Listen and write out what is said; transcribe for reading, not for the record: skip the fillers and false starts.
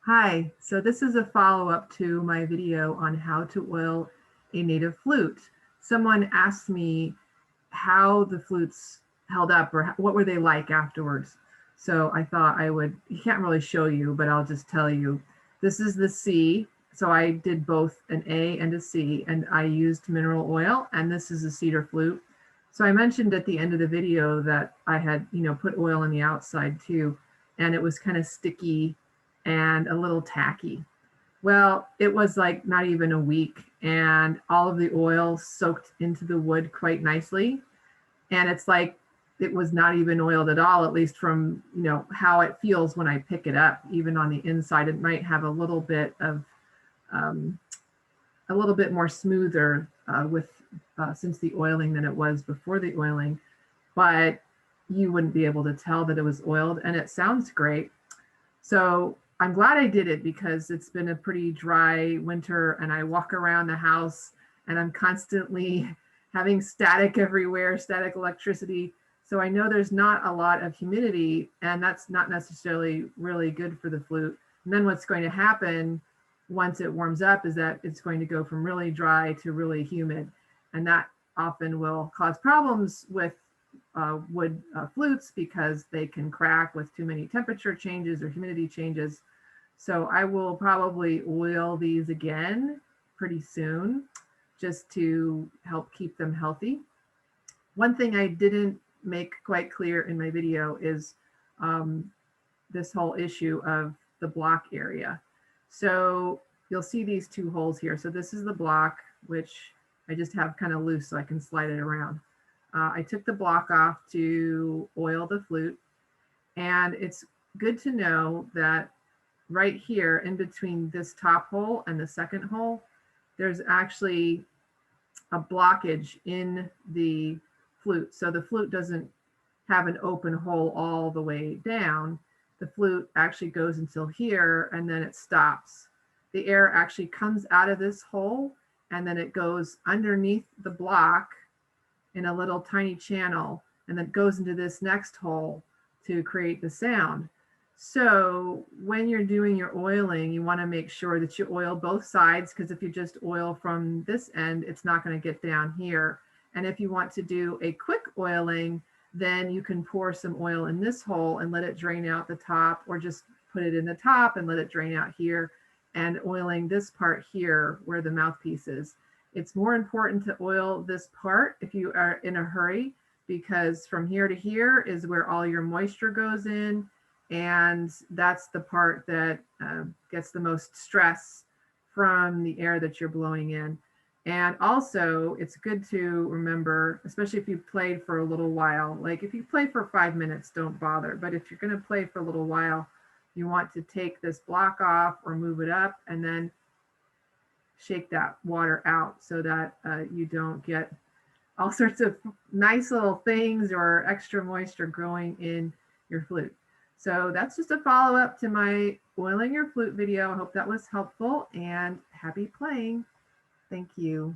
Hi, so this is a follow-up to my video on how to oil a native flute. Someone asked me how the flutes held up or what were they like afterwards. So I thought he can't really show you, but I'll just tell you. This is the C. So I did both an A and a C, and I used mineral oil, and this is a cedar flute. So I mentioned at the end of the video that I had, put oil on the outside too, and it was kind of sticky and a little tacky. Well, it was like not even a week, and all of the oil soaked into the wood quite nicely. And it's like it was not even oiled at all, at least from how it feels when I pick it up. Even on the inside, it might have um, a little bit more smoother with since the oiling than it was before the oiling, but you wouldn't be able to tell that it was oiled, and it sounds great. So I'm glad I did it because it's been a pretty dry winter and I walk around the house and I'm constantly having static everywhere, static electricity. So I know there's not a lot of humidity, and that's not necessarily really good for the flute. And then what's going to happen once it warms up is that it's going to go from really dry to really humid. And that often will cause problems with wood flutes because they can crack with too many temperature changes or humidity changes. So I will probably oil these again pretty soon just to help keep them healthy. One thing I didn't make quite clear in my video is this whole issue of the block area. So you'll see these two holes here. So this is the block, which I just have kind of loose so I can slide it around. I took the block off to oil the flute, and it's good to know that right here in between this top hole and the second hole, there's actually a blockage in the flute. So the flute doesn't have an open hole all the way down. The flute actually goes until here and then it stops. The air actually comes out of this hole and then it goes underneath the block in a little tiny channel and then goes into this next hole to create the sound. So when you're doing your oiling, you want to make sure that you oil both sides, because if you just oil from this end, it's not going to get down here. And if you want to do a quick oiling, then you can pour some oil in this hole and let it drain out the top, or just put it in the top and let it drain out here, and oiling this part here where the mouthpiece is. It's more important to oil this part if you are in a hurry, because from here to here is where all your moisture goes in, and that's the part that gets the most stress from the air that you're blowing in. And also, it's good to remember, especially if you've played for a little while, like if you play for 5 minutes, don't bother. But if you're going to play for a little while, you want to take this block off or move it up and then shake that water out so that you don't get all sorts of nice little things or extra moisture growing in your flute. So that's just a follow-up to my oiling your flute video. I hope that was helpful, and happy playing. Thank you.